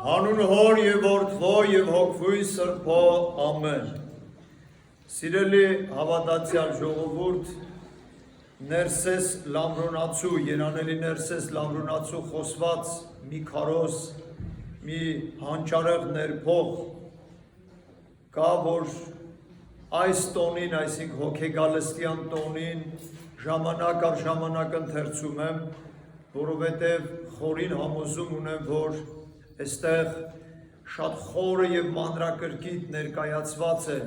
Հանուն հոր և որդվո և հոգվույ սրբո ամեն։ Սիրելի հավատացյալ ժողովուրդ, ներսես լամրոնացու, երանելի ներսես լամրոնացու խոսված մի քարոզ, մի հանճարեղ ներփող կա, որ այս տոնին, այսինքն հոգեգալստյան տոնին ժամանակ առ ժամանակ ընթերցում եմ, որովհետև խորին համոզում ունեմ, որ այստեղ շատ խորը և մանրակրկիտ ներկայացված է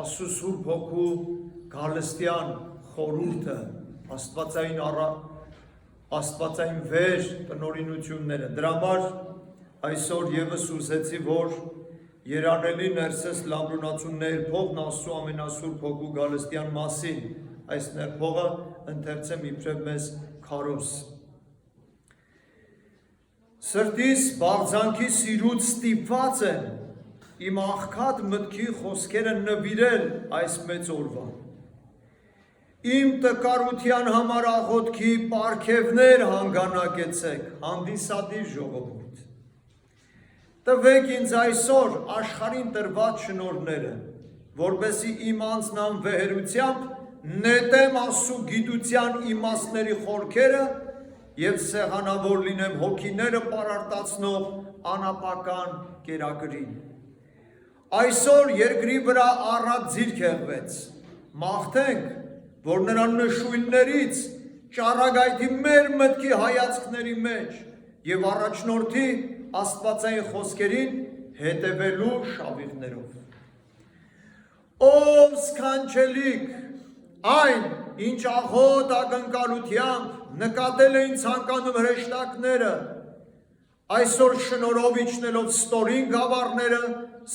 Աստծո Սուրբ Հոգու գալստյան խորհուրդը, աստվածային վեր տնօրինությունները։ Դրա համար այսօր ևս ուզեցի, որ երանելի ներսես լամրունացու ներփողն Աստծո ամենասուրբ Հոգու գալստյան մասին այս ներփողը ընթերցեմ իբրև մեզ քարոզ։ Սրտիս բաղձանքի սիրուց ստիպված եմ իմ աղքատ մտքի խոսքերը նվիրել այս մեծ օրվան։ Իմ տկարության համար աղոթքի պարգևներ հանգանակեցեք, հանդիսադիր ժողովուրդ։ Տվեք ինձ այսօր աշխարհին տրված շնորհները, որպեսզի իմ անձնանվեհերությամբ նետեմ Աստծո գիտության իմաստների խորքերը և սեղանավոր լինեմ հոգիները պարարտացնող անապական կերակրին։ Այսօր երկրի վրա առատ ձիրք եղվեց, մաղթենք, որ նրա նշույլներից ճառագայթի մեր մտքի հայացքների մեջ և առաջնորդի աստվածային խոսքերին հետևելու շավիղներով։ Ով սքանչելիք, այն, ինչ աղոտ ակնկալությամբ նկատել էին ցանկանում հրեշտակները, այսօր շնորհով իջնելով ստորին գավառները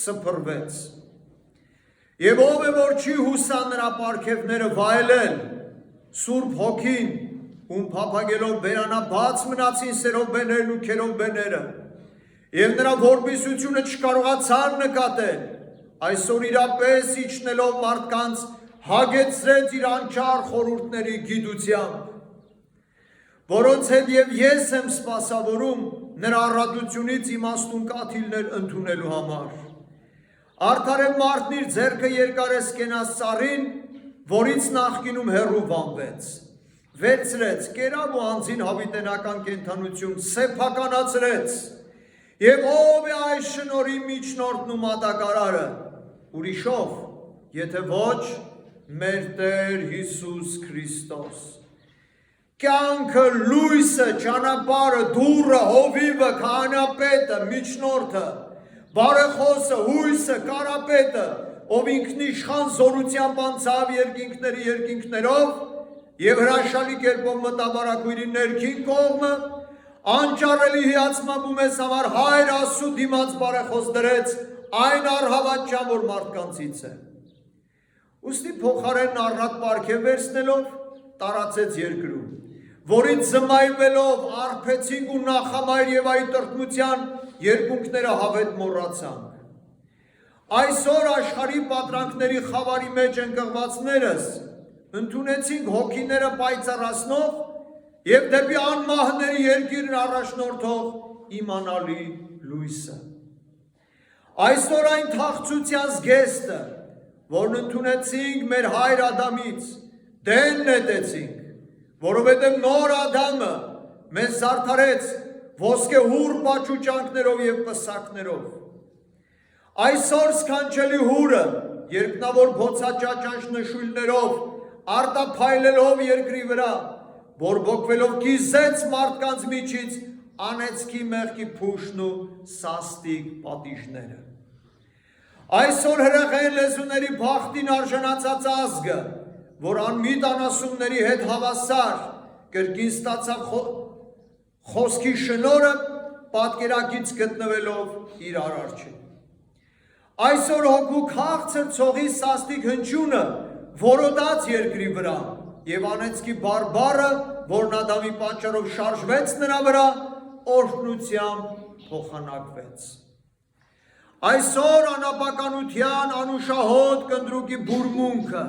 սփռվեց։ Եվ ով է, որ չի հուսա նրա պարգևները վայելել, Սուրբ Հոգին, ում փափագելով բերանաբաց մնացին սերով բեներն ու քերով բեները, և նրա որբիսությունը չկարողացան նկատել, այսօր իրապես իջնելով մարդկանց հագեցրեց իր անչար խորհուրդների գիտությամբ, որոնց հետ և ես եմ սպասավորում նրա առատությունից իմաստուն կաթիլներ ընդունելու համար։ Արդար է մարդն իր ձեռքը երկարես կենաց ծառին, որից նախկինում հեռու վանվեց, վերցրեց, կերավ ու անձին հավիտենական կենդանություն սեփականացրեց, և ով է այս շնորհի միջնորդն ու մատակարարը, ուրիշով, եթե ոչ մեր Տեր Հիսուս Քրիստոս։ Կյանքը, լույսը, ճանապարհը, դուռը, հովիվը, քահանապետը, միջնորդը, բարեխոսը, հույսը, կարապետը, ով ինքնիշխան զորությամբ անցավ երկինքների երկինքներով և հրաշալի կերպով մտավ արագույրի ներքին կողմը, անճարելի հիացմամբ ու մեզ համար Հայր Աստծու դիմաց բարեխոս դրեց այն առհավատ որ մարդկանցից է։ Ուստի փոխարեն առատ պարգև վերցնելով տարածեց երկրում, որից զմայրվելով արբեցինք ու նախամայր և այդ տրտմության երկունքները հավետ մոռացանք։ Այսօր աշխարհի պատրանքների խավարի մեջ ընկղվածներս ընդունեցինք հոգիները պայծառացնող և դեպի անմահների երկիրն առաջնորդող իմանալի լույսը։ Այսօր այն թախծության զգեստը, որն ընդունեցինք մեր հայր Ադամից, դեն նետեցինք, որովհետև նոր Ադամը մեզ զարդարեց ոսկեհուռ պաչուճանքներով և պսակներով։ Այսօր սքանչելի հուրը, երկնավոր բոցաճաճանչ նշույլներով, արտափայլելով երկրի վրա, բորբոքվելով կիզեց մարդկանց միջից անեծքի մեղքի փուշն ու սաստիկ պատիժները։ Այսօր հրեղեն լեզուների բախտին արժանացած ազգը, որ անմիտ անասունների հետ հավասար կրկին ստացավ խոսքի շնորհը պատկերակից գտնվելով իր արարչին։ Այսօր հոգու քաղցր ցողի սաստիկ հնչյունը որոտաց երկրի վրա և անեծքի բարբառը, որն Ադամի պատճառով շարժվեց նրա վրա, օրհնությամբ փոխանակվեց։ Այսօր անապականության անուշահոտ կնդրուկի բուրմունքը,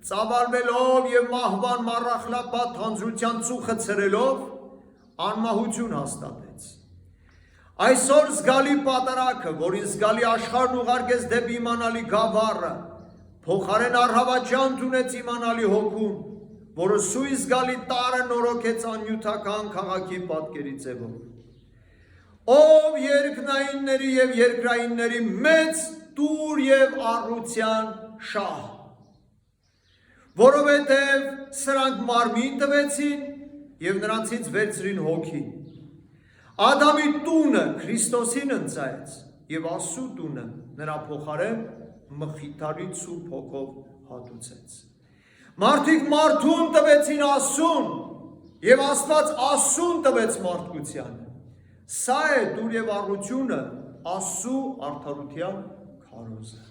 ծավալվելով և մահվան մառախլապատ հանձրության ծուխը ցրելով, անմահություն հաստատեց։ Այսօր զգալի պատարակը, որին զգալի աշխարհն ուղարկեց դեպի իմանալի գավառը, փոխարեն առհավատյան դունեց իմանալի հոգուն, որը սույն զգալի տարը նորոգեց աննյութական քաղաքի պատկերի ձևով։ Ով երկնայինների եւ երկրայինների մեծ տուր եւ առության շահ, որովհետեւ սրանք մարմին տվեցին եւ նրանցից վերցրին հոգի։ Ադամի տունը Քրիստոսին ընծայեց եւ Աստծու տունը նրա փոխարեն մխիթարի Սուրբ Հոգով հատուցեց։ Մարդիկ մարդուն տվեցին Աստծուն եւ Աստված Աստծուն տվեց մարդկությանը։ Սա է դուր եւ առությունը Աստծու արդարության քարոզը։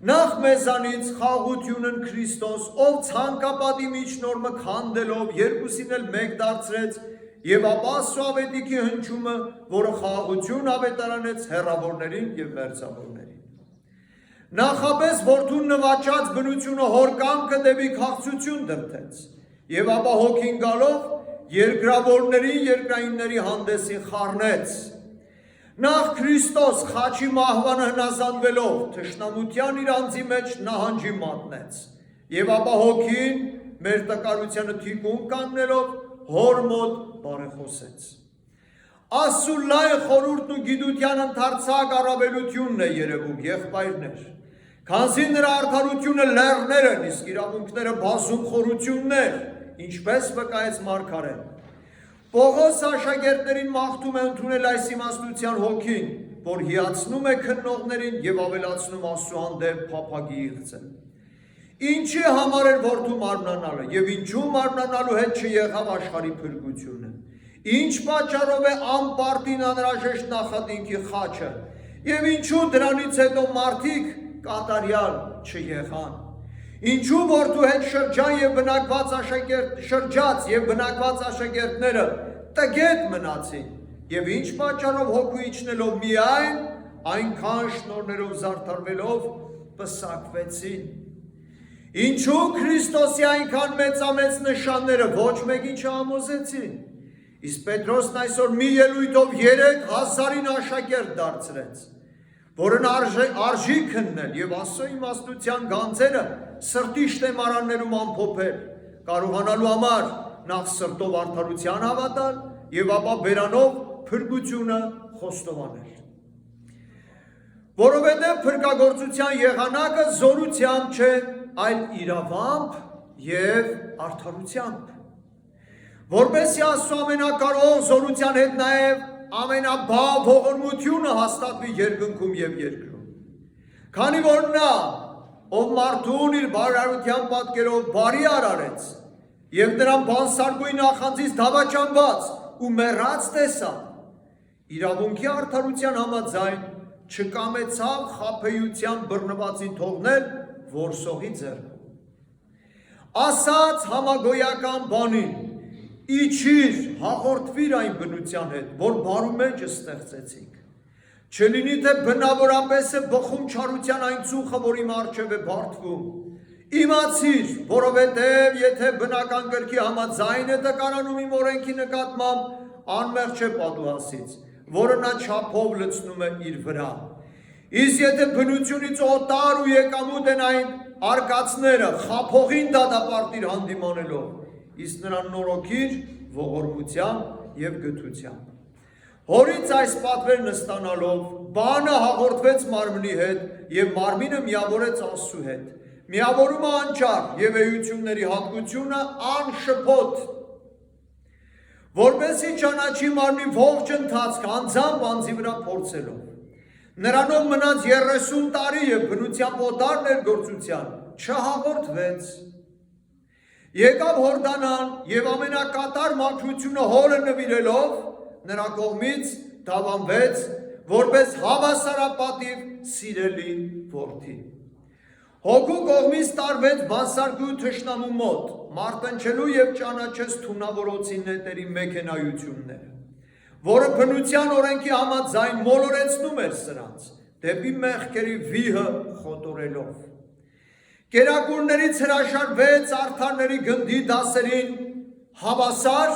Նախ մեզանից խաղաղությունն Քրիստոս, ով ցանկապատի միջնորմը քանդելով երկուսին էլ մեկ դարձրեց եւ ապա Աստծու ավետիքի հնչումը, որը խաղաղություն ավետարանեց հեռավորներին եւ մերձավորներին։ Նախապես որդուն նվաճած բնությունը հոր կամքը դեպի քաղցություն դրդեց եւ ապա հոգին գալով երկրավորների երկրայինների հանդեսին խառնեց։ Նախ Քրիստոս խաչի մահվանը հնազանդվելով թշնամության իր անձի մեջ նահանջի մատնեց եւ ապա հոգին մեր տկարությանը թիկուն կանգնելով հոր մոտ բարեխոսեց։ Աստծու լայն խորհուրդն ու գիտության ընդարձակ առավելությունն է երևում եղբայրներ, քանզի նրա արդարությունը լեռներ են, իսկ իրավունքները բազում խորություններ, ինչպես վկայեց մարգարեն։ Պողոս աշակերտներին մաղթում է ընդունել այս իմաստության հոգին, որ հիացնում է քննողներին եւ ավելացնում Աստծու հանդեպ փափագի իղձը։ Ինչի համար էր որդու մարմնանալը եւ ինչու մարմնանալու հետ չեղավ աշխարհի փրկությունը։ Ինչ պատճառով է անպարտին անհրաժեշտ նախատինքի խաչը եւ ինչու դրանից հետո մարդիկ կատարյալ չեղան։ Ինչու որդու հետ շրջան եւ բնակված շրջած եւ բնակված աշակերտները տգետ մնացին եւ ինչ պատճառով հոգու իջնելով միայն այնքան շնորներով զարդարվելով պսակվեցին։ Ինչու Քրիստոսի այնքան մեծամեծ նշանները ոչ մեկին չհամոզեցին։ Իսկ Պետրոսն այսօր մի ելույթով 3000-ին աշակերտ դարձրեց, որն արժի քննել եւ Աստծո իմաստության գանձերը սրտի շտեմարաններում ամփոփել, կարողանալու համար նախ սրտով արդարության հավատալ եւ ապա բերանով փրկությունը խոստովանել։ Որովհետեւ փրկagorցության եղանակը զորությամբ չէ, այլ իրավամբ եւ արդարությամբ։ Որպեսզի Աստծո ամենակարող զորության հետ նաեւ ամենաբավ ողորմությունը հաստատվի երկնքում եւ երկրում։ Քանի որ նա, ով մարդուն իր բարարության պատկերով բարի արարեց եւ նրան բանսարգույն նախանձից դավաճանված ու մեռած տեսավ, իրավունքի արդարության համաձայն չկամեցավ խաբեության բռնվածին թողնել որսողի ձեռքում։ Ասաց համագոյական բանին, իջիր, հաղորդվիր այն բնության հետ, որ բարու մեջ ստեղծեցինք։ Չլինի թե բնավորապես է բխում չարության այն ծուխը, որ իմ առջև է բարդվում։ Իմացիր, որովհետև եթե բնական կրքի համաձայն է տկարանում իմ օրենքի նկատմամբ, անմեղ չէ պատուհասից, որը նա չափով լցնում է իր վրա։ Իսկ եթե բնությունից օտար ու եկամուտ են այն արկածները, խափողին դատապարտիր հանդիմանելով, իսկ նրան նորոգիր ողորմությամբ եւ գթությամբ։ Հորից այս պատվերն ստանալով, բանը հաղորդվեց մարմնի հետ եւ մարմինը միավորեց Աստծու հետ։ Միավորումը անճար եւ էությունների հատկությունը անշփոթ, որպեսզի ճանաչի մարմնի ողջ ընթացքը անձամբ անձի վրա փորձելով։ Նրանով մնաց 30 տարի եւ բնությամբ օտար ներգործության չհաղորդվեց։ Եկավ Հորդանան եւ ամենակատար մաքրությունը հորը նվիրելով նրա կողմից դավանվեց որպես հավասարապատիվ սիրելի որդի։ Հոգու կողմից տարվեց բանսարգույն թշնամու մոտ, մարտնչելու եւ ճանաչեց թունավորոցի նետերի մեքենայությունները, որը բնության օրենքի համաձայն մոլորեցնում էր սրանց, դեպի մեղքերի վիհը խոտորելով։ Կերակուրներից հրաշարվեց արդարների գնդի դասերին հավասար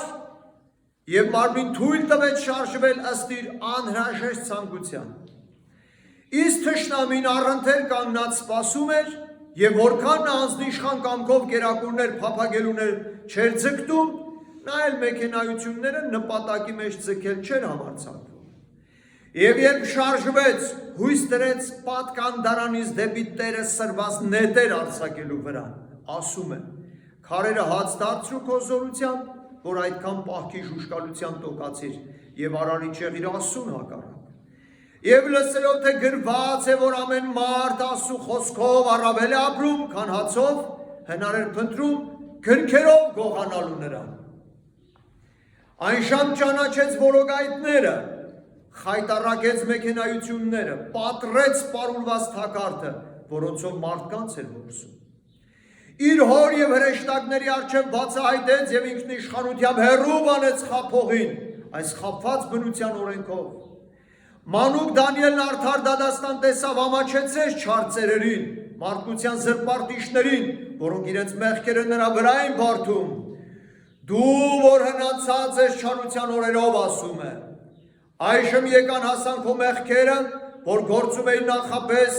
Եվ մարմին թույլ տվեց շարժվել ըստ իր անհրաժեշտ ցանկության։ Իսկ թշնամին առընթեր կանգնած սպասում էր, եւ որքան նա անձնիշխան կամքով կերակուրներ փափագելուներ չէր ձգտում, նա էլ մեքենայությունները նպատակի մեջ ձգել չէր համարձակվում։ Եվ երբ շարժվեց, հույս դրեց պատկանդարանից դեպի Տերը սրված նետեր արձակելու վրա, ասում է. քարերը հաց դարձրու քո զորությամբ, որ այդքան պահքի ժուշկալության տոկացիր եւ արարիչ եղիր Աստծուն հակառակ։ Եվ լսելով թե գրված է, որ ամեն մարդ Աստծու խոսքով առավել է ապրում, քան հացով, հնար էր փնտրում գրքերով գողանալու նրան։ Այն շամ ճանաչեց որոգայթները, խայտառակեց մեքենայությունները, պատռեց պարուրված թակարդը, որոնցով մարդկանց էր որսում։ Իր հոր եւ հրեշտակների առջև բացահայտեց եւ ինքնիշխանությամբ հեռու բանեց խափողին, այս խափված բնության օրենքով։ Մանուկ Դանիելն արդար դադաստան տեսավ, ամաչեցեց չար ծերերին, մարդկության զրպարտիչներին, որոնք իրենց մեղքերը նրա վրա էին բարդում։ Դու, որ հնացած ես չարության օրերով, ասում է, այժմ եկան հասան քո մեղքերը, որ գործում էին նախապես,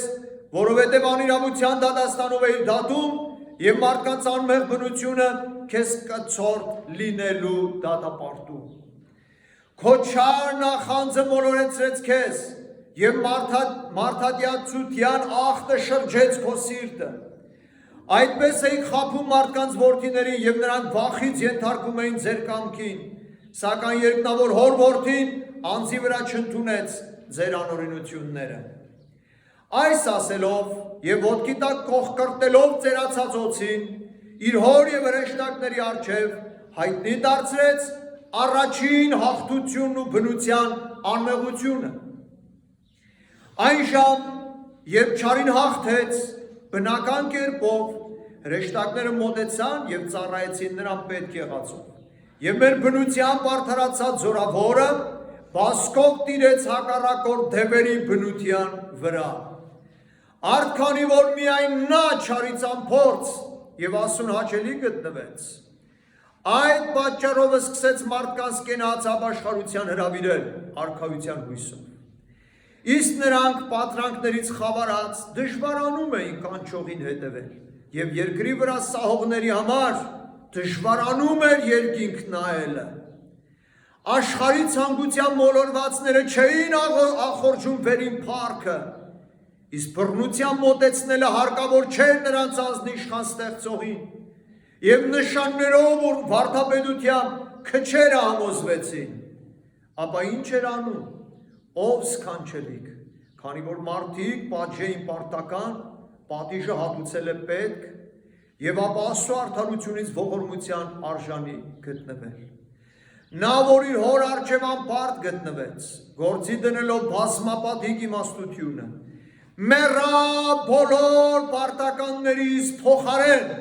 որովհետև անիրավության դադաստանով էիր դատում եւ մարդկանց անմեղ բնությունը քեզ կցորդ լինելու դատապարտում։ Քո չար նախանձը մոլորեցրեց քեզ եւ մարդատյացության ախտը շրջեց քո սիրտը։ Այդպես էիք խափում մարդկանց որդիներին եւ նրանք վախից ենթարկում էին ձեր կամքին, սակայն երկնավոր հոր որդին անձի վրա չընդունեց ձեր անօրենությունները։ Այս ասելով եւ ոտքի տակ կողկրտելով ծերացած օձին, իր հոր եւ հրեշտակների առջև հայտնի դարձրեց առաջին հաղթությունն ու բնության անմեղությունը։ Այն ժամ, երբ չարին հաղթեց, բնական կերպով հրեշտակները մոտեցան եւ ծառայեցին նրան պետք եղածով։ Եվ մեր բնությամբ արդարացած զորավորը բասկով տիրեց հակառակորդ դևերի բնության վրա։ Արդքանի որ միայն նա չարից անփորձ եւ ասուն հաճելի գտնվեց։ Այդ պատճառով սկսեց մարդկանց կենաց ապաշխարության հրավիրել արքայության հույսով։ Իսկ նրանք պատրանքներից խավարած դժվարանում էին կանչողին հետևել եւ երկրի վրա սահողների համար դժվարանում էր երկինք նայելը։ Աշխարհի ցանկության մոլորվածները չէին ախորժում վերին փառքը, իսկ բռնության մոտեցնելը հարկավոր չէր նրանց անձնիշխան ստեղծողին, եւ նշաններով ու վարդապետությամբ քչերը համոզվեցին, ապա ինչ էր անում, ով սքանչելիք, քանի որ մարդիկ պատժեին պարտական, պատիժը հատուցել է պետք, եւ ապա Աստծո արդարությունից ողորմության արժանի գտնվել։ Նա, որ իր հոր առջև անպարտ գտնվեց, գործի դնելով բազմապատիկ իմաստությունը, մեռավ բոլոր պարտականներից փոխարեն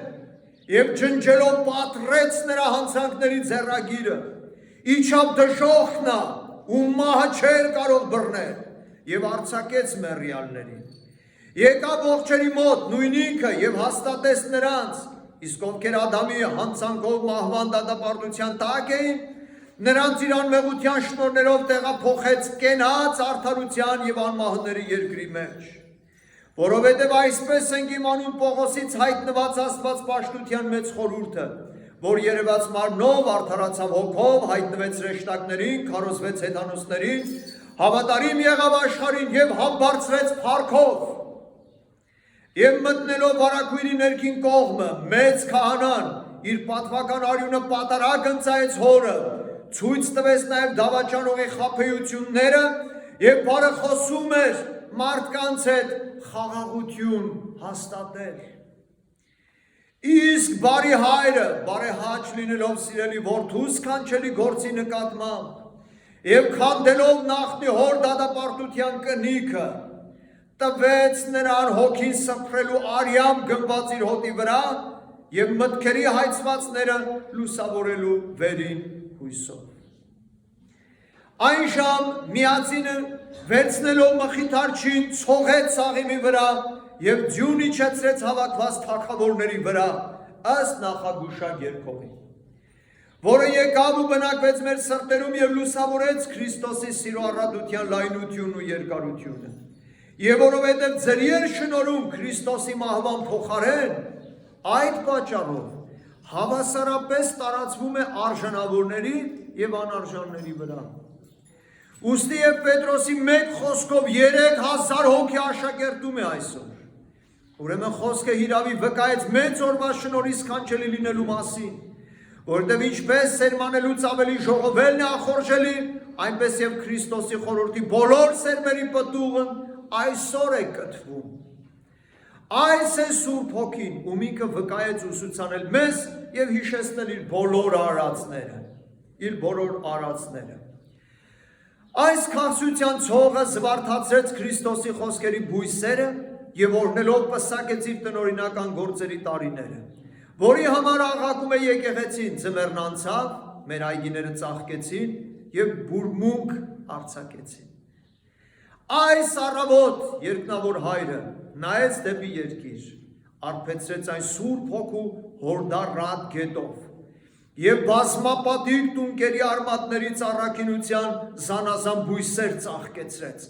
եւ ջնջելով պատռեց նրա հանցանքների ձեռագիրը, իջավ դժոխքնա, ու մահը չէր կարող բռնել եւ արձակեց մեռյալներին։ Եկավ ողջերի մոտ նույն ինքը եւ հաստատեց նրանց, իսկ ովքեր Ադամի հանցանքով մահվան դատապարտության տակ էին, նրանց իր անմեղության շնորհներով տեղափոխեց կենաց արդարության եւ անմահների երկրի մեջ։ Որովհետև այսպես ենք իմանում Պողոսից հայտնված Աստված պաշտության մեծ խորհուրդը, որ երևաց մարմնով, արդարացավ հոգով, հայտնվեց հրեշտակներին, քարոզվեց հեթանոսներին, հավատարիմ եղավ աշխարհին եւ համբարձրեց փառքով։ Եվ մտնելով վարագույրի ներքին կողմը, մեծ քահանան իր պատվական արյունը պատարագ ընծայեց հորը, ցույց տվեց նաեւ դավաճանողի խաբեությունները եւ բարեխոսում էր մարդկանց հետ խաղաղություն հաստատել։ Իսկ բարի հայրը, բարեհաճ լինելով սիրելի որդու սքանչելի գործի նկատմամբ եւ քանդելով նախնի հոր դատապարտության կնիքը, տվեց նրան հոգին սփռելու արյամ գնված իր հոտի վրա եւ մտքերի հայցվածները լուսավորելու վերին հույսով։ Այն ժամ միածինը վերցնելով մխիթարչին ցողեց սաղիմի վրա եւ ձյուն իջեցրեց հավաքված թագավորների վրա ըստ նախագուշակ երգողի, որը եկավ ու բնակվեց մեր սրտերում եւ լուսավորեց Քրիստոսի սիրո առատության լայնությունն ու երկարությունը։ Եվ որովհետև ձեր շնորհում Քրիստոսի մահվան փոխարեն այդ պատճառով հավասարապես տարածվում է արժանավորների եւ անարժանների վրա։ Ուստի եւ Պետրոսի մեկ խոսքով 3000 հոգի աշակերտում է այսօր։ Ուրեմն խոսքը հիրավի վկայեց մեծ օրվա շնորհի սքանչելի լինելու մասին, որտեղ ինչպես սերմանելուց ավելի ժողովելն է ախորժելի, այնպես եւ Քրիստոսի խորհրդի բոլոր սերմերի պտուղն այսօր է կտվում։ Այս է Սուրբ Հոգին, ում ինքը վկայեց ուսուցանել մեզ եւ հիշեցնել իր բոլոր արածները։ Այս քաղցության ցողը զվարթացրեց Քրիստոսի խոսքերի բույսերը եւ օրնելով պսակեց իր տնօրինական գործերի տարիները, որի համար աղաղակում է եկեղեցին, ձմեռն անցավ, մեր այգիները ծաղկեցին եւ բուրմունք արձակեցին։ Այս առավոտ երկնավոր հայրը նայեց դեպի երկիր, արբեցրեց այն Սուրբ Հոգու հորդառատ գետով եւ բազմապատիկ տունկերի արմատներից առաքինության զանազան բույսեր ծաղկեցրեց,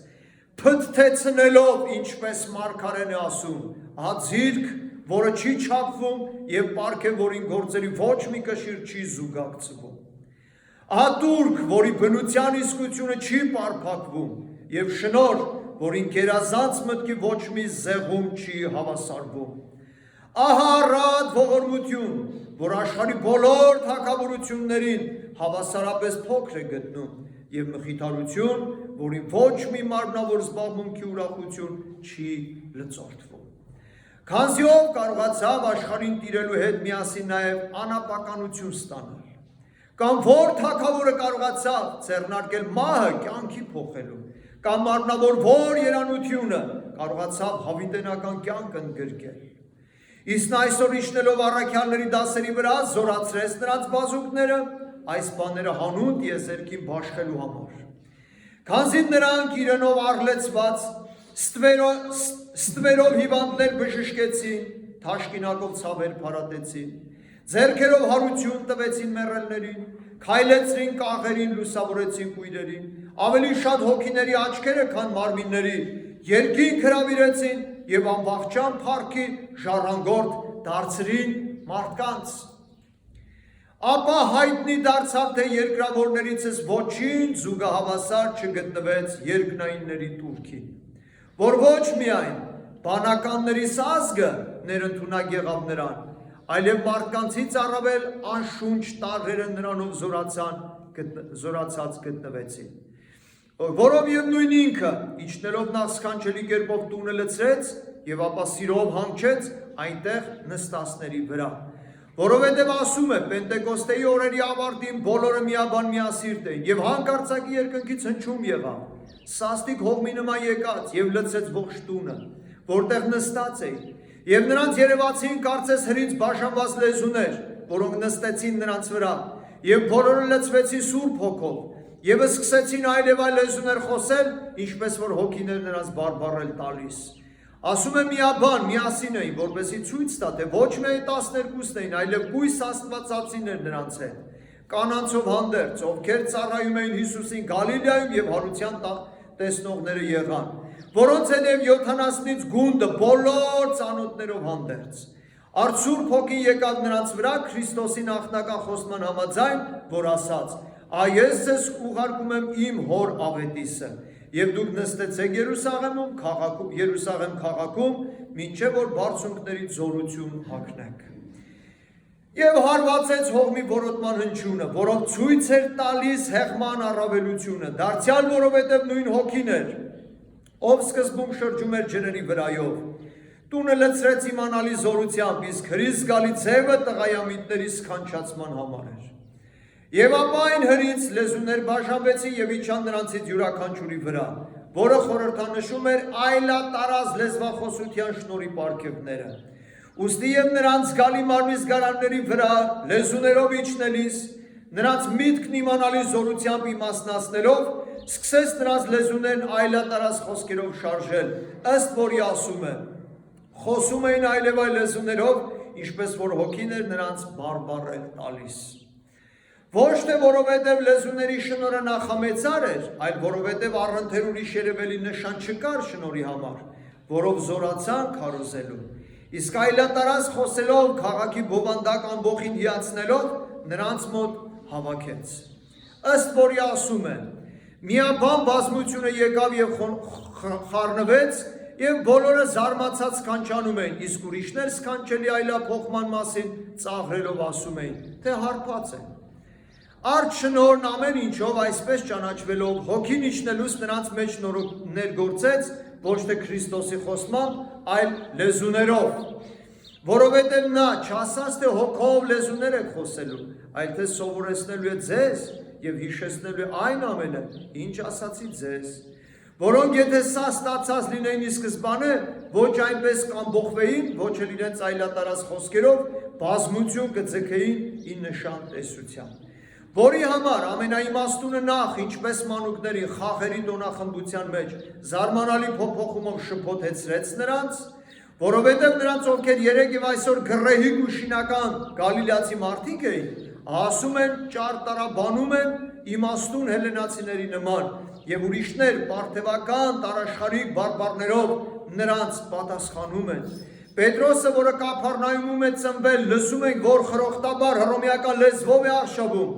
փթթեցնելով, ինչպես մարգարեն է ասում, հազիրք, որը չի չափվում եւ պարքև, որին գործերի ոչ մի կշիռ չի զուգակցվում, ատուրք, որի բնության իսկությունը չի պարփակվում եւ շնոր, որին գերազանց մտքի ոչ մի զեղում չի հավասարվում։ Ահա առատ ողորմություն, որ աշխարհի բոլոր թագավորություններին հավասարապես փոքր է գտնում եւ մխիթարություն, որի ոչ մի մարմնավոր զբաղմունքի ուրախություն չի լծորտվում։ Քանզի ով կարողացավ աշխարհին տիրելու հետ միասին նաեւ անապականություն ստանալ, կամ որ թագավորը կարողացավ ձեռնարկել մահը կյանքի փոխելու, կամ մարմնավոր որ երանությունը կարողացավ հավիտենական կյանք ընդգրկել։ Իսկ նա այսօր իջնելով առաքյալների դասերի վրա զորացրեց նրանց բազուկները այս բաները հանուն տիեզերքին բաշխելու համար։ Քանզի նրանք իրենով առլեցված ստվերով հիվանդներ բժշկեցին, թաշկինակով ցավեր փարատեցին, ձեռքերով հարություն տվեցին մեռելներին, քայլեցրին կաղերին, լուսավորեցին կույրերին, ավելի շատ հոգիների աչքերը, քան մարմինների, երկինք հրավիրեցին եւ անվախճան փառքի ժառանգորդ դարձրին մարդկանց։ Ապա հայտնի դարձավ, թե երկրավորներիցս ոչինչ զուգահավասար չգտնվեց երկնայինների տուրքին, որ ոչ միայն բանականների ազգը ներընդունակ եղավ նրան, այլև մարդկանցից առավել անշունչ տարրերը նրանով զորացած գտնվեցին, որով եւ նույն ինքը իջնելով նախ սքանչելի կերպով տունը լցրեց եւ ապա սիրով հանգչեց այնտեղ նստածների վրա, որովհետեւ ասում է Պենտեկոստեի օրերի ավարտին բոլորը միաբան միասիրտ էին եւ հանկարծակի երկնքից հնչում եղավ, սաստիկ հողմի նման եկած եւ լցեց ողջ տունը, որտեղ նստած էին, եւ նրանց երևացին կարծես հրից բաժանված լեզուներ, որոնք նստեցին նրանց վրա, եւ բոլորը լցվեցին Սուրբ Հոգով, եւ սկսեցին այլ լեզուներ խոսել, ինչպես որ հոգիներ նրանց բարբառել տալիս։ Ասում է միաբան, միասին էին, որպեսզի ցույց տա, թե ոչ միայն 12-ն էին, այլև կույս աստվածածիներ նրանց հետ, կանանցով հանդերձ, ովքեր ծառայում էին Հիսուսին Գալիլեայում եւ հարության տեսնողները եղան, որոնց հետև 70-ից գունդը բոլոր ծանոթներով հանդերձ։ Արդ Սուրբ Հոգին եկավ նրանց վրա Քրիստոսի նախնական խոստման համաձայն, որ ասաց. «Այս ձեզ ուղարկում եմ իմ հոր ավետիսը, եւ դուք նստեցեք Երուսաղեմ քաղաքում, մինչեւ որ բարձունքների զորություն հագնեք»։ Եվ հարվածեց հողմի որոտման հնչյունը, որով ցույց էր տալիս հեղման առավելությունը, դարձյալ որովհետև նույն հոգին էր, ով սկզբում շրջում էր ջրերի վրայով, տունը լցրեց իմանալի զորությամբ, իսկ հրի զգալի ձևը տղայամիտների սքանչացման համար էր։ Եվ ապա այն հրից լեզուներ բաժանվեցին եւ իջան նրանցից յուրաքանչյուրի վրա, որը խորհրդանշում էր այլատարած լեզվախոսության շնորհի պարգևները։ Ուստի եւ նրանց զգալի մարմնի զգարանների վրա լեզուներով իջնելիս, նրանց միտքն իմանալի զորությամբ իմաստնացնելով, սկսեց նրանց լեզուներն այլատարած խոսքերով շարժել, ըստ որի ասում է. խոսում էին այլև այլ լեզուներով, ինչպես որ հոգին էր նրանց բարբառել տալիս։ Ոչ թե որովհետև լեզուների շնորհը նախամեծար էր, այլ որովհետև առընթեր ուրիշ երևելի նշան չկար շնորհի համար, որով զորացան քարոզելու։ Իսկ այլատարած խոսելով, քաղաքի բովանդակ ամբողին հիացնելով, նրանց մոտ հավաքեց։ Ըստ որի ասում է. միաբան բազմությունը եկավ եւ խառնվեց, եւ բոլորը զարմացած սքանչանում էին, իսկ ուրիշներ սքանչելի այլափոխման մասին ծաղրելով ասում էին, թե հարբած են։ Արդ շնորհն ամեն ինչով այսպես ճանաչվելով հոգին իջնելուց նրանց մեջ ներգործեց ոչ թե Քրիստոսի խոսմամբ, այլ լեզուներով, որովհետև նա չասաց թե հոգով լեզուներ եք խոսելու, այլ թե սովորեցնելու է ձեզ եւ հիշեցնելու է այն ամենը, ինչ ասացի ձեզ, որոնք եթե սա ստացած լինեին ի սկզբանե, ոչ այնպես կամբողվեին, ոչ էլ իրենց այլատարած խոսքերով բազմություն կձգեին ի նշան տեսության։ Որի համար ամենաիմաստունը նախ, ինչպես մանուկների խաղերի տոնախմբության մեջ զարմանալի փոփոխումով շփոթեցրեց նրանց, որովհետև նրանց ովքեր երեկ եւ այսօր գռեհիկ ու շինական գալիլացի մարդիկ էին, ասում են, ճարտարաբանում են իմաստուն հելենացիների նման եւ ուրիշներ պարթեվական տարաշխարհիկ բարբառներով նրանց պատասխանում են։ Պետրոսը, որը Կափառնայումում է ծնվել, լսում ենք, որ խրոխտաբար հռոմեական լեզվով է արշավում,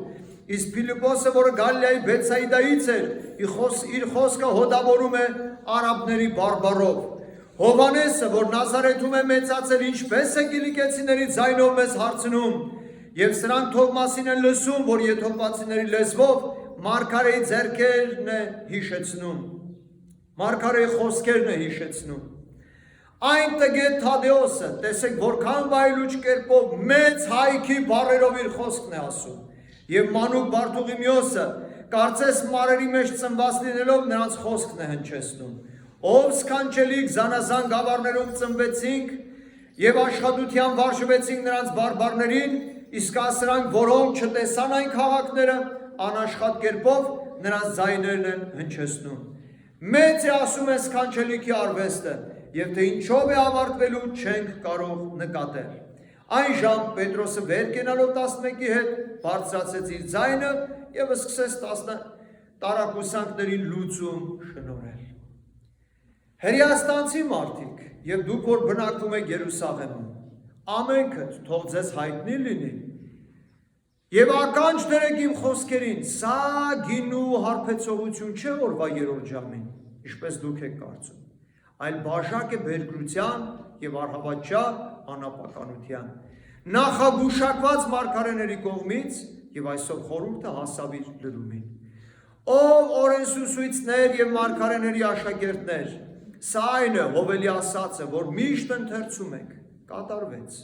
իսկ Փիլիպոսը, որը Գալիլեայի Բեթսայդայից էր, իր խոսքը հոդավորում է արաբների բարբառով։ Հովանեսը, որ Նազարեթում է մեծացել, ինչպես է կիլիկեցիների ձայնով մեզ հարցնում, եւ սրանք Թովմասին են լսում, որ եթովպացիների լեզվով Մարգարեի ձեռքերն է հիշեցնում, Մարգարեի խոսքերն է հիշեցնում։ Այն տգետ Թադեոսը, տեսեք, որքան վայելուչ կերպով մեծ հայքի բառերով իր խոսքն է ասում, եւ մանուկ Բարթուղիմեոսը, կարծես մարերի մեջ ծնված լինելով նրանց խոսքն է հնչեցնում, ով սքանչելիք զանազան գավառներում ծնվեցինք եւ աշխատության վարժվեցինք նրանց բարբառներին, իսկ ասրանք, որոնք չտեսան այն քաղաքները, անաշխատ կերպով նրանց ձայներն են հնչեցնում։ Մեծ է ասում է սքանչելիքի արվեստը, եւ թե ինչով է ավարտվելու չենք կարող նկատել։ Այն ժամ Պետրոսը վեր կենալով 11-ի հետ բարձրացեց իր ձայնը եւ սկսեց տարակուսանքներին լուծում շնորհել։ Հրեաստանցի մարդիկ եւ դուք, որ բնակվում եք Երուսաղեմում, ամենքդ թող ձեզ հայտնի լինի եւ ականջ դրեք իմ խոսքերին, սա գինու հարբեցողություն չէ օրվա երրորդ ժամին, ինչպես դուք եք կարծում, այլ բաժակ է բերկրության եւ առհավատչա անապականության, նախագուշակված մարգարեների կողմից եւ այսօր խորհուրդը հասավ իր լրումին։ Ով օրենսուսույցներ եւ մարգարեների աշակերտներ, սա այն է Հովելի ասածը, որ միշտ ընթերցում եք, կատարվեց։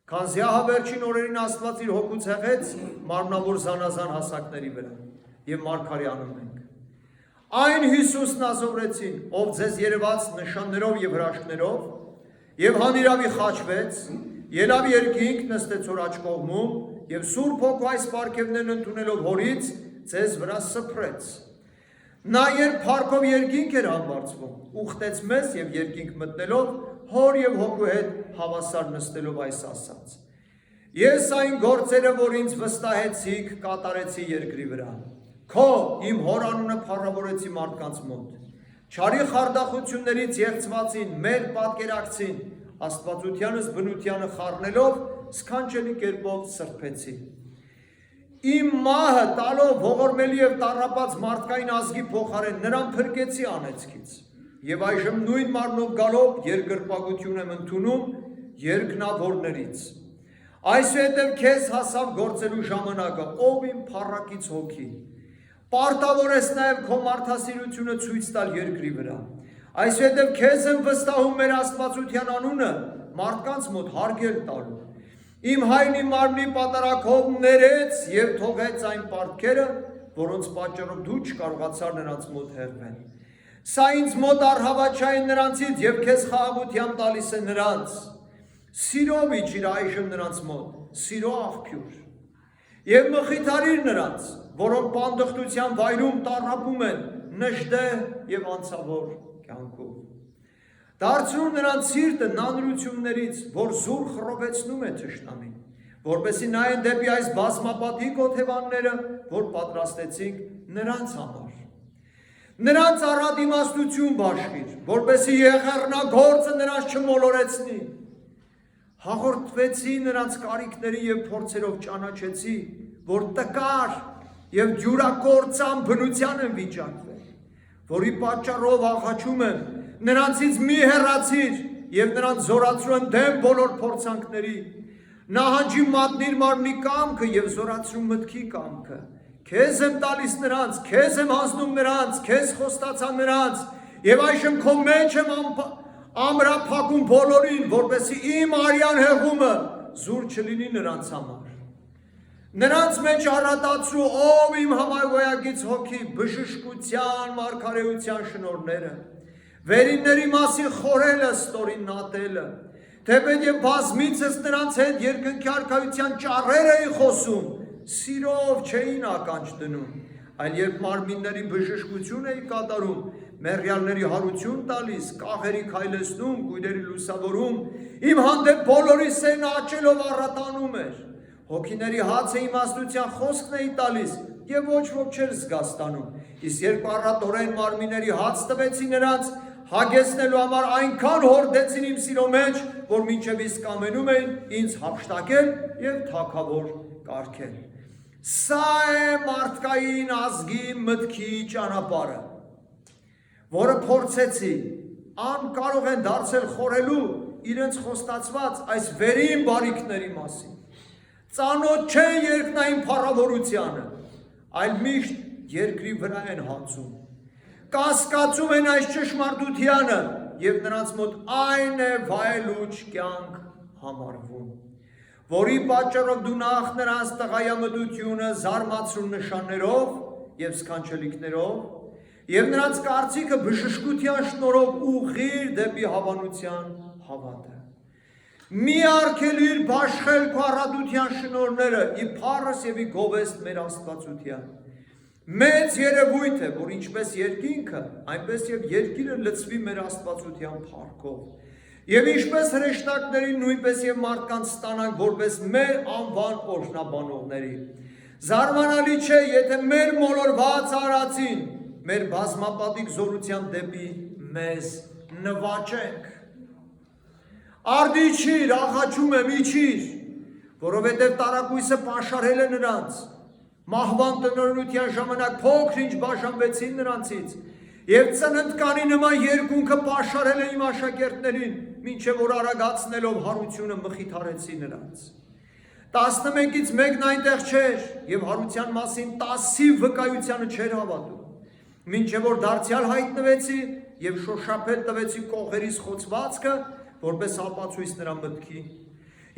Քանզի ահավերջին օրերին Աստված իր հոգուց հեղեց մարմնավոր զանազան հասակների վրա եւ մարգարեանում ենք։ Այն Հիսուսն ազորեցին, ով ձեզ երևաց նշաններով եւ հրաշքներով, եւ հանիրավի խաչվեց, ելավ երկինք, նստեց օր աջ կողմում, եւ Սուրբ Հոգու այս պարգևներն ընդունելով հորից, ձեզ վրա սփռեց։ Նա երբ փառքով երկինք էր համբարձվում, ուխտեց մեզ եւ երկինք մտնելով, հոր եւ հոգու հետ հավասար նստելով այս ասաց. Ես այն գործերը, որ ինձ վստահեցիք, կատարեցի երկրի վրա։ Քո իմ հոր անունը փառավորեցի մարդկանց մոտ։ Չարի խարդախություններից եղծվածին, մեր պատկերակցին, աստվածությանս բնությանը խառնելով, սքանչելի կերպով սրբեցի։ Իմ մահը տալով ողորմելի եւ տառապած մարդկային ազգի փոխարեն նրան փրկեցի անեծքից։ Եվ այժմ նույն մարմնով գալով երկրպագություն եմ ընդունում երկնավորներից։ Այսուհետև քեզ հասավ գործելու ժամանակը, ով իմ փառակից հոգի։ Պարտավոր ես նաև քո մարդասիրությունը ցույց տալ երկրի վրա։ Այսուհետև քեզ եմ վստահում մեր աստվածության անունը մարդկանց մոտ հարգել տալու։ Իմ հայն իմ մարմնի պատարակով ներեց եւ թողեց այն պարտքերը, որոնց պատճառով դու չկարողացար նրանց մոտ հեռվել։ Սա ինձ մոտ առհավաչային նրանցից եւ քեզ խաղաղությամբ տալիս է նրանց։ Սիրով իջիր այժմ նրանց մոտ, սիրո աղբյուր։ Եվ մխիթարիր նրանց, որոնք պանդխտության վայրում տառապում են, նժդե եւ անցավոր կյանքով։ Դարձրու նրանց սիրտը նանրություններից, որ զուր խռովեցնում է թշնամին, որպեսզի նայեն դեպի այս բազմապատիկ օթևանները, որ պատրաստեցինք նրանց համար։ Նրանց առատ իմաստություն բաշխիր, որպեսզի եղեռնագործը նրանց չմոլորեցնի։ Հաղորդվեցի նրանց կարիքների և փորձերով ճանաչեցի, որ տկար և ջուրակործան բնության են վիճակվել, որի պատճառով աղաչում եմ, նրանցից մի հեռացիր և նրանց զորացրու եմ դեմ բոլոր փորձանքների, նահանջի մատնիր մարմնի կամքը և զորացրու մտքի կամքը, քեզ եմ տալիս նրանց, քեզ եմ հանձնում նրանց, քեզ խոստացա նրանց, և այժմ քո մեջ եմ ամրափակում բոլորին, որպեսզի իմ արյան հեղումը զուր չլինի նրանց համար։ Նրանց մեջ առատացրու, ով իմ համագոյակից հոգի, բժշկության, մարգարեության շնորհները, վերինների մասին խորելը, ստորին ատելը, թեպետ և բազմիցս նրանց հետ երկնքի արքայության ճառեր էի խոսում, սիրով չէին ականջ դնում, այլ երբ մարմինների բժշկություն էի կատարում, մեռյալների հարություն տալիս, կաղերի քայլեցնում, կույրերի լուսավորում, իմ հանդեպ բոլորի սերն աճելով առատանում էր, հոգիների հաց է իմաստության խոսքն էի տալիս և ոչ ոք չէր զգաստանում, իսկ երբ առատորեն մարմինների հաց տվեցի նրանց, հագեցնելու համար այնքան հորդեցին իմ սիրո մեջ, որ մինչև իսկ ամենում էին ինձ հափշտակել և թագավոր կարգել։ Սա է մարդկային ազգի մտքի ճանապարհը, որը փորձեցի, անկարող են դարձել խորելու իրենց խոստացված այս վերին բարիքների մասին։ Ծանոթ չեն երկնային փառավորությանը, այլ միշտ երկրի վրա են հացում։ Կասկածում են այս ճշմարտությանը և նրանց մոտ այն է վայելուչ կյանք համարվում, որի պատճառով դու նախ նրանց տղայամտությունը զարմացրու նշաններով և սքանչելիքներով և նրանց կարծիքը բժշկության շնորհով ուղղիր դեպի հավանության հավատը։ Մի արգելիր բաշխել քո առատության շնորհները ի փառս և ի գովեստ մեր Աստվածության։ Մեծ երևույթ է, որ ինչպես երկինքը, այնպես և երկիրը լցվի մեր Աստվածության փառքով, և ինչպես հրեշտակներին, նույնպես և մարդկանց ստանանք որպես մեր անվան օրհնաբանողների։ Զարմանալի չէ, եթե մեր մոլորված արածին, մեր բազմապատիկ զորությամբ դեպի մեզ նվաճենք։ Արդիչիր, աղաչում եմ, իջիր, որովհետև տարակույսը պաշարել է նրանց, մահվան տնօրինության ժամանակ փոքր-ինչ բաժանվեցին նրանցից, և ծննդկանի նման երկունքը պաշարել է իմ աշակերտներին, մինչև որ արագացնելով հարությունը մխիթարեցի նրանց։ 11-ից մեկն այնտեղ չէր, և հարության մասին 10-ի վկայությանը չէր հավատում, մինչև որ դարձյալ հայտնվեցի և շոշափել տվեցի կողերիս խոցվածքը, որպես ապացույց նրա մտքի։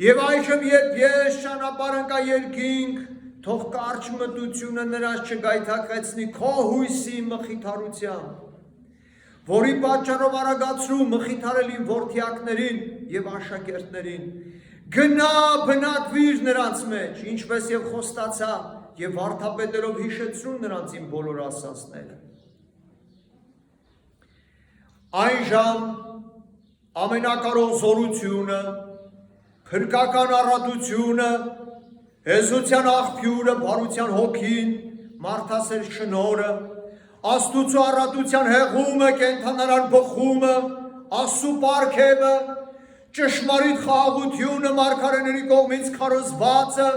Եվ այժմ երբ ես ճանապարհ ընկա երկինք, թող կարճ մտությունը նրանց չգայթակղեցնի քո հույսի մխիթարությամբ, որի պատճառով արագացրու մխիթարելին որդյակներին և աշակերտներին, գնա բնակվիր նրանց մեջ, ինչպես և խոստացա, և վարդապետերով հիշեցրու նրանց իմ բոլոր ասացները։ Այն ժամ ամենակարող զորությունը, փրկական առատությունը, հեզության աղբյուրը, բարության հոգին, մարդասեր շնորհը, Աստուծո առատության հեղումը, կենդանարար բխումը, Աստծու պարգևը, ճշմարիտ խաղաղությունը, մարգարեների կողմից քարոզվածը,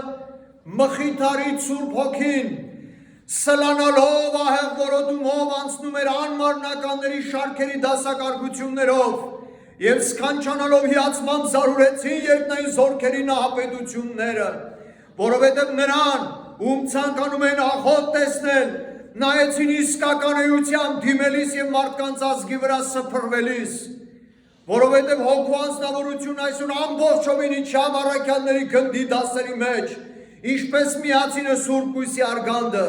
մխիթարիչ Սուրբ Հոգին, սլանալով ահեղ որոտումով անցնում էր անմարնականների շարքերի դասակարգություններով և սքանչանալով հիացմամբ զարուրեցին երկնային զորքերի նահապետությունները, որովհետև նրան, ում ցանկանում են աղոտ տեսնել, նայեցին իսկական էությամբ դիմելիս և մարդկանց ազգի վրա սփռվելիս, որովհետև հոգու անձնավորությունն այսօր ամբողջովին իջավ առաքյալների գնդի դասերի մեջ, ինչպես միացին է Սուրբ Կույսի արգանդը,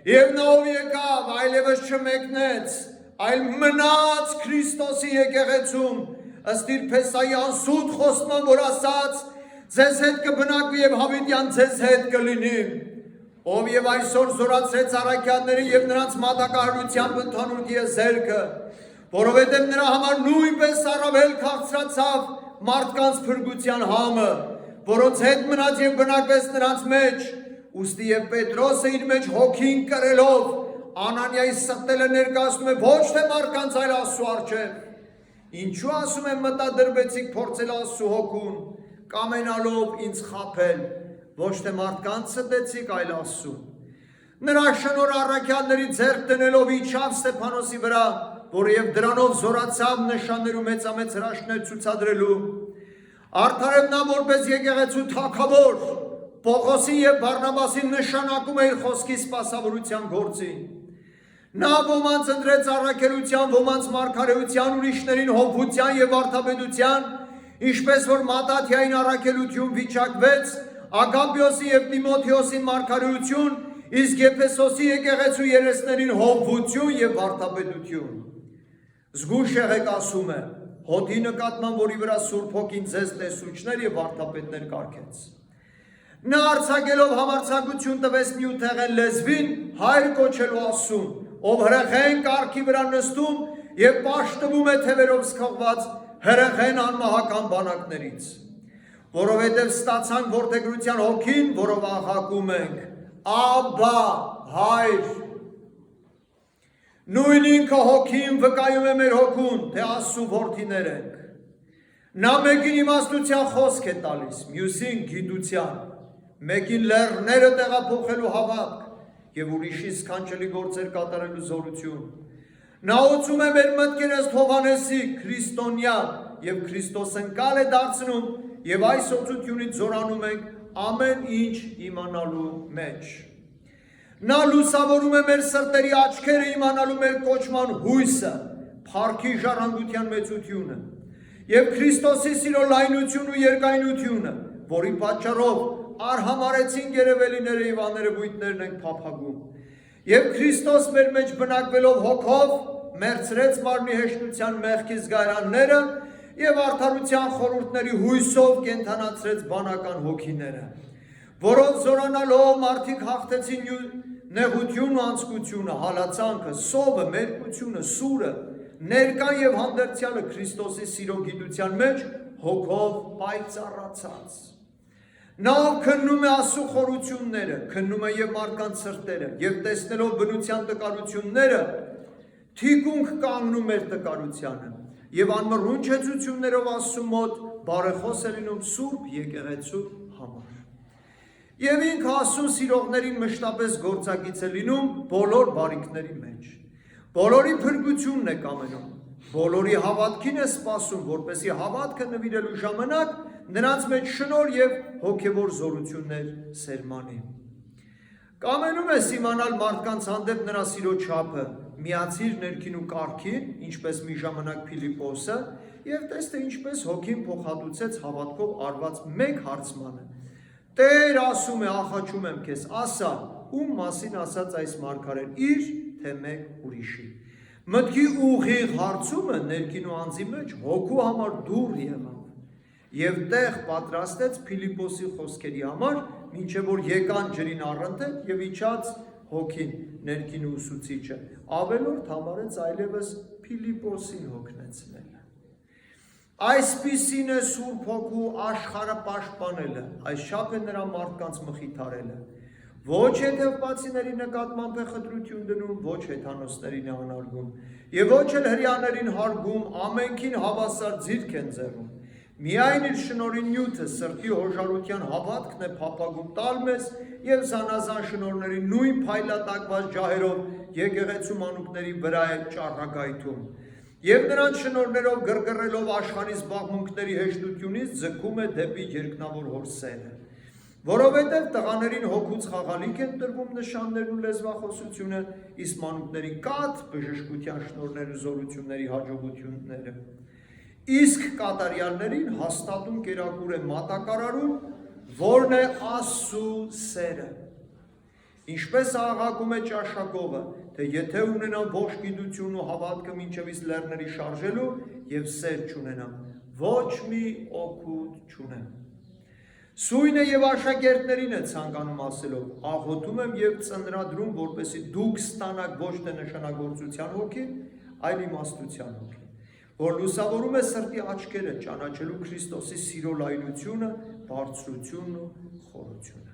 և նա ով եկավ, այլևս չմեկնեց, այլ մնաց Քրիստոսի եկեղեցում, ըստ իր Փեսայի անսուտ խոստման, որ ասաց. ձեզ հետ կբնակվի և հավիտյան ձեզ հետ կլինի, ով և այսօր զորացրեց առաքյալներին և նրանց մատակարարությամբ ընդհանուր տիեզերքը, որովհետև նրա համար նույնպես առավել քաղցրացավ մարդկանց փրկության համը, որոնց հետ մնաց եւ բնակվեց նրանց մեջ, ուստի եւ Պետրոսը իր մեջ հոգին կրելով Անանիայի ստելը ներկայացնում է ոչ թե մարդկանց այլ Աստծու առջև։ Ինչու ասում եմ մտադրվեցիք փորձել Աստծու հոգուն, կամենալով ինձ խաբել, ոչ թե մարդկանց ստեցիք այլ Աստծու։ Նրա շնոր առաքյալների ձեռք դնելով իջավ Ստեփանոսի վրա, որը եւ դրանով զորացավ նշաններ ու մեծամեծ հրաշքներ ցուցադրելու։ Արդարև նա որպես եկեղեցու թագավոր Պողոսի եւ Բարնաբասին նշանակում է իր խոսքի սպասավորության գործին։ Նա ոմանց ընտրեց առաքելության, ոմանց մարգարեության, ուրիշներին հովության եւ վարդապետության, ինչպես որ Մատաթիային առաքելություն վիճակվեց, Ագաբիոսի եւ Տիմոթեոսին մարգարեություն, իսկ Եփեսոսի եկեղեցու երեսներին հովություն եւ վարդապետություն։ Զգուշ եղեք, ասում է, հոդի նկատմամբ, որի վրա Սուրբ Հոգին ձեզ տեսուչներ եւ վարդապետներ կարգեց։ Նա արձակելով համարձակություն տվեց նյութեղեն լեզվին, հայր կոչելու Աստծուն, ով հրեղեն կարգի վրա նստում եւ պաշտվում է թևերով սքողված հրեղեն անմահական բանակներից, որովհետեւ ստացանք որդեգրության հոգին, որով աղաղակում ենք. Աբա, հայր։ Նույն ինքը հոգին վկայում է մեր հոգուն, թե Աստծու որդիներ ենք։ Նա մեկին իմաստության խոսք է տալիս, մյուսին գիտության, մեկին լեռները տեղափոխելու հավատք եւ ուրիշի սքանչելի գործեր կատարելու զորություն։ Նա ոցում է մեր մտքերը Հովհաննեսի քրիստոնյա եւ Քրիստոսընկալ է դարձնում եւ այս օծությունից զորանում ենք ամեն ինչ իմանալու մեջ։ Նա լուսավորում է մեր սրտերի աչքերը իմանալու մեր կոչման հույսը, փառքի ժառանգության մեծությունը եւ Քրիստոսի սիրո լայնությունն ու երկայնությունը, որի պատճառով արհամարեցին երևելիները եւ աներևույթներն ենք փափագում։ Եվ Քրիստոս մեր մեջ բնակվելով հոգով մերցրեց մարմնի հեշտության մեղքի զգայարանները եւ արդարության խորհուրդների հույսով կենթանացրեց բանական հոգիները, որոնց զորանալով մարդիկ հաղթեցին նեղությունն ու անձկությունը, հալածանքը, սովը, մերկությունը, սուրը, ներկան եւ հանդերձյալը Քրիստոսի սիրո գիտության մեջ հոգով պայծառացած։ Նա քննում է Աստծո խորությունները, քննում է եւ մարդկանց սրտերը, եւ տեսնելով բնության տկարությունները, թիկունք կանգնում էր տկարությանը, եւ անմռունչ հեծություններով Աստծո մոտ բարեխոս է լինում Սուրբ եկեղեցու համար։ Եվ ինքը Աստծո սիրողներին մշտապես գործակից է լինում բոլոր բարիքների մեջ։ Բոլորի փրկությունն է կամենում, բոլորի հավատքին է սպասում, որպեսզի հավատքը նվիրելու ժամանակ նրանց մեջ շնոր եւ հոգեվոր զորություններ սերմանի։ Կամենում ես իմանալ մարդկանց հանդեպ նրա սիրո չափը, միացիր ներքին ու կարգին, ինչպես մի ժամանակ Փիլիպոսը, եւ տես թե ինչպես հոգին փոխհատուցեց հավատքով արված մեկ հարցմանը։ Տեր ասում է, աղաչում եմ քեզ, ասա, ում մասին ասած այս մարգարեն, իր թե մեկ ուրիշի։ Մտքի ուղիղ հարցումը ներքին ու անձի մեջ հոգու համար դուր եղավ եւ տեղ պատրաստեց Փիլիպոսի խոսքերի համար, մինչեւ որ եկան ջրին առընթետ եւ իջած հոգին ներքին ուսուցիչը ավելորդ համարեց այլևս Փիլիպոսին հոգնեցնել։ Այսպիսին է Սուրբ Հոգու աշխարհը պաշտպանելը, այսչափ է նրա մարդկանց մխիթարելը։ Ոչ հետևվածիների նկատմամբ է խտրություն դնում, ոչ հեթանոսներին է անարգում, եւ ոչ էլ հրեաներին հարգում, ամենքին հավասար ձիրք են ձեռում։ Միայն իր շնորհի նյութը սրտի հոժարության հավատքն է փափագում տալ մեզ եւ զանազան շնորհների նույն փայլատակված ջահերով եկեղեցու մանուկների վրա է ճառագայթում։ Եվ նրանց շնորհներով գրգռելով աշխարհի զբաղմունքների հեշտությունից ձգում է դեպի երկնավոր հոր սերը։ Որովհետև տղաներին հոգուց խաղալիք են տրվում նշաններն ու լեզվախոսությունը, իսկ մանուկներին կաթ բժշկության շնորհների զորությունների հաջողությունները։ Իսկ կատարյալներին հաստատում կերակուր է մատակարարում, որն է Աստծու սերը։ Ինչպես աղաղակում է ճաշակողը, թե եթե ունենամ ոչ գիտություն ու հավատքը մինչևից լեռների շարժելու եւ սեր չունենամ, ոչ մի օգուտ չունեմ։ Սույնը եւ աշակերտներին է ցանկանում ասելով, աղոթում եմ եւ ծնրադրում, որպեսզի դուք ստանաք ոչ թե նշանագործության հոգի, այլ իմաստության հոգի, որ լուսավորում է սրտի աչքերը ճանաչելու Քրիստոսի սիրո լայնությունը, բարձրությունն ու խորությունը,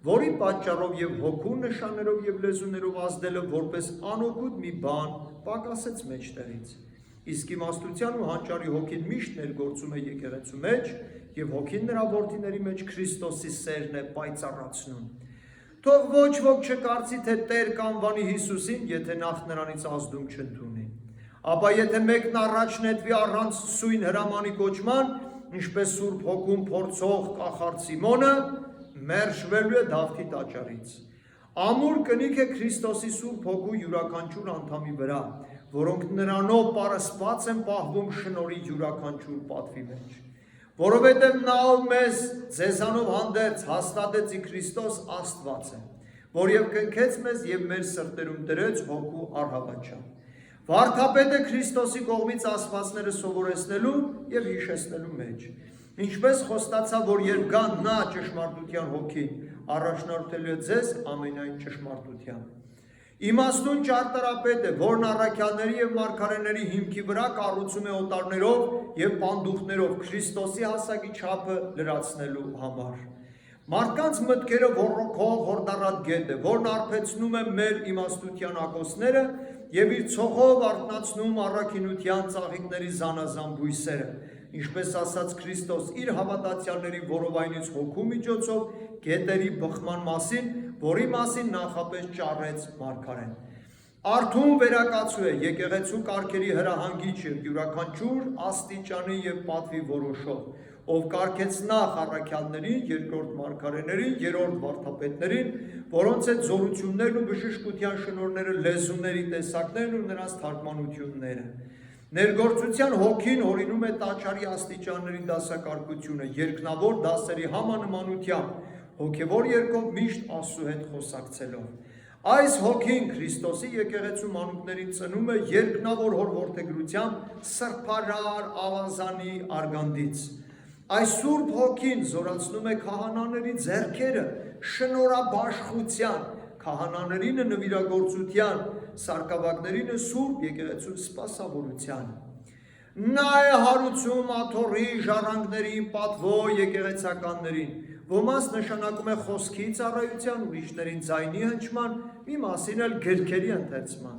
որի պատճառով եւ հոգու նշաններով եւ լեզուներով ազդելը որպես անօգուտ մի բան պակասեց մեջտեղից, իսկ իմաստության ու հանճարի հոգին միշտ ներգործում է եկեղեցու մեջ եւ հոգին նրա որդիների մեջ Քրիստոսի սերն է պայծառացնում։ Թող ոչ ոք չկարծի, թե Տեր կանվանի Հիսուսին, եթե նախ նրանից ազդում չընդունի։ Ապա եթե մեկն առաջ նետվի առանց սույն հրամանի կոչման, ինչպես Սուրբ Հոգուն փորձող կախարդ Սիմոնը, մերժվելու է Դավթի տաճարից։ Ամուր կնիք է Քրիստոսի Սուրբ Հոգու յուրաքանչյուր անդամի վրա, որոնք նրանով պարսպած են պահվում շնորհի յուրաքանչյուր պատվի մեջ։ Որովհետև նա ով մեզ ձեզանով հանդերձ հաստատեցի Քրիստոս Աստված է, որ եւ կնքեց մեզ եւ մեր սրտերում դրեց հոգու առհավատչան։ Վարդապետ է Քրիստոսի կողմից ասվածները սովորեցնելու եւ հիշեցնելու մեջ, ինչպես խոստացավ, որ երբ գա նա ճշմարտության հոգին, առաջնորդելու է ձեզ ամենայն ճշմարտության։ Իմաստուն ճարտարապետ է, որն առաքյալների եւ մարգարեների հիմքի վրա կառուցում է օտարներով եւ պանդուխներով Քրիստոսի հասակի չափը լրացնելու համար։ Մարդկանց մտքերը ոռոգող հորդառատ գետ է, որն արբեցնում է մեր իմաստության ակոսները եւ իր ցողով արթնացնում առաքինության ծաղիկների զանազան բույսերը, ինչպես ասաց Քրիստոս իր հավատացյալների որովայնից հոգու միջոցով գետերի բխման մասին, որի մասին նախապես ճառեց մարգարեն։ Արթուն վերակացու է եկեղեցու կարգերի հրահանգիչ եւ յուրաքանչյուր աստիճանի եւ պատվի որոշող, ով կարգեց նախ առաքյալներին, երկրորդ մարգարեներին, երրորդ վարդապետներին, որոնց այդ զորություններն ու բժշկության շնորհները, լեզուների տեսակներն ու նրանց թարգմանությունները։ Ներգործության հոգին օրինում է տաճարի աստիճանների դասակարգությունը, երկնավոր դասերի համանմանությամբ, հոգևոր երկով միշտ Աստծու հետ խոսակցելով։ Այս հոգին Քրիստոսի եկեղեցու մանուկներին ծնում է երկնավոր հոր որդեգրությամբ սրբարար ավազանի արգանդից։ Այս Սուրբ հոգին զորացնում է քահանաների ձեռքերը շնորհաբաշխության, քահանաներինը նվիրագործության, սարկավակներինը Սուրբ եկեղեցու սպասավորության։ Նա է հարություն աթոռի ժառանգներին, պատվո եկեղեցականներին, ոմանց նշանակում է խոսքի ծառայության, ուրիշներին ձայնի հնչման, մի մասին էլ գրքերի ընթերցման։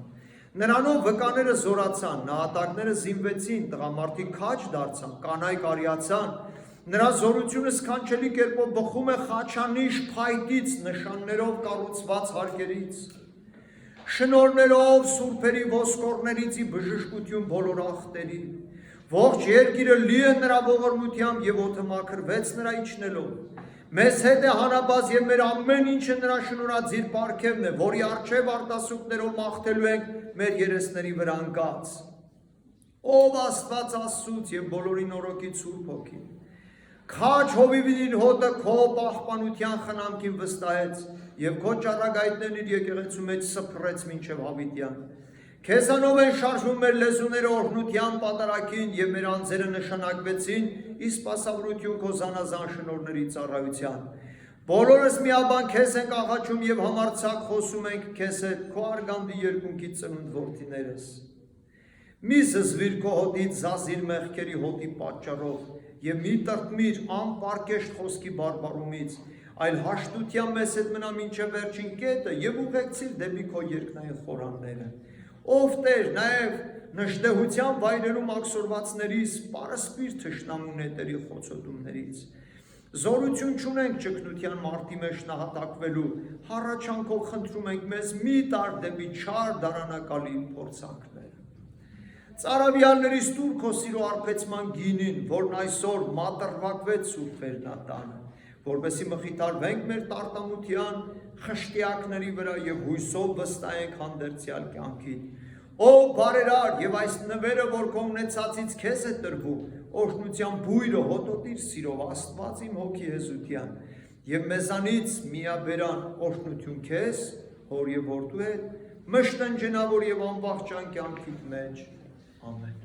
Նրանով վկաները զորացան, նահատակները զինվեցին, տղամարդիկ քաջ դարձան, կանայք արիացան, նրա զորությունը սքանչելի կերպով բխում է խաչանիշ փայտից, նշաններով կառուցված հարկերից, շնորհներով սուրբերի ոսկորներից ի բժշկություն բոլոր ախտերի, ողջ երկիրը լի է նրա ողորմությամբ եւ օդը մաքրվեց նրա իջնելով։ Մեզ հետ է հանաբազ եւ մեր ամեն ինչը նրա շնորհածիր պարգևն է, որի արչեւ արտասուքներով մաղթելու ենք մեր երեսների վրա ընկած։ Ով Աստված Աստծուց եւ բոլորի նորոգից Սուրբ Հոգի, քաջ հովիվին իր հոտը քո պահպանության խնամքին վստահեց եւ քո ճառագայթներն իր եկեղեցու մեջ սփռեց մինչեւ հավիտյան։ Քեզանով են շարժվում մեր լեզուները օրհնության պատարագին եւ մեր անձերը նշանակվեցին ի սպասավորություն քո զանազան շնորհների ծառայության։ Բոլորս միաբան քեզ ենք աղաչում եւ համարձակ խոսում ենք քեզ հետ քո արգանդի երկունքի ծնունդ որդիներս։ Մի զզվիր քո հոտից զազիր մեղքերի հոտի պատճառով եւ մի տրտմիր անպարկեշտ խոսքի բարբարումից, այլ հաշտության մեզ հետ մնա մինչեւ վերջին կետը եւ ուղեկցիր դեպի քո երկնային խորանները։ Ով Տեր, նաև նշտեղության վայրերում ակսորվածներից, պարսպիր թշնամու նետերի խոցոտումներից։ Զորություն չունենք ճգնության մարտի մեջ նահատակվելու, հառաչանքով խնդրում ենք մեզ մի տար դեպի չար դարանակալի փորձանքները։ Ծարավյալների ստուր քո սիրո արբեցման գինին, որն այսօր մատրվակվեց Սուրբ Վերնատանը, որպեսզի մխիթարվենք մեր տարտամության խշտիակների վրա եւ հույսով վստահենք հանդերձյալ կյանքին։ Ով բարերար եւ այս նվերը, որ քո ունեցածից քեզ է տրվում, օրհնության բույրը հոտոտիր սիրով Աստված իմ հոգի հեզության եւ մեզանից միաբերան օրհնություն քեզ, հոր եւ որդու հետ, մշտնջենավոր եւ անվախճան կյանքիդ մեջ։ Ամեն։